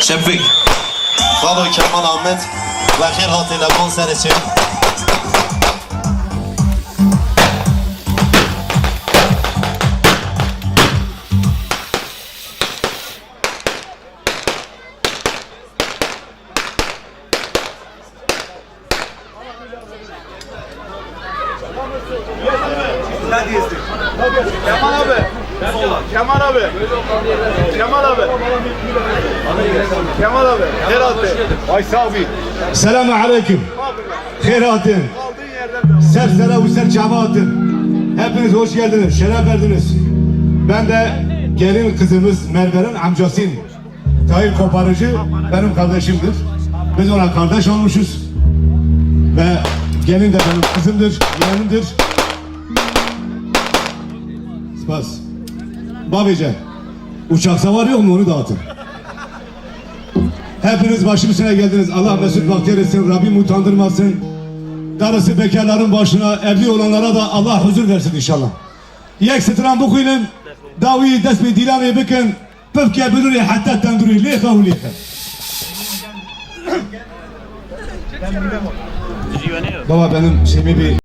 Şefik, Galo Kemal Ahmet ve her hatıyla konser için. Kemal abi. Kemal abi. Kemal abi. Kemal abi. Herhalde. Aysel abi. Selamun aleyküm. Hayratın. Kaldığın yerden devam. Sersere ve ser cemaatın. Hepiniz hoş geldiniz, şeref verdiniz. Ben de gelin kızımız Merve'nin amcasıyım. Tahir Koparıcı benim kardeşimdir. Biz ona kardeş olmuşuz. Ve gelin de benim kızımdır, yeğenimdir. Spas. Babice, uçak savarı yok mu onu dağıtın. Hepiniz başım üstüne geldiniz. Allah mesut bahtiyar etsin, Rabbim utandırmasın. Darısı bekarların başına, evli olanlara da Allah huzur versin inşallah. Yek sıtıran bu kuyunun davi dest bir dilanı bakın. Pöfke bülürü hatta tendürü liha ve liha. Baba benim şeyimi bir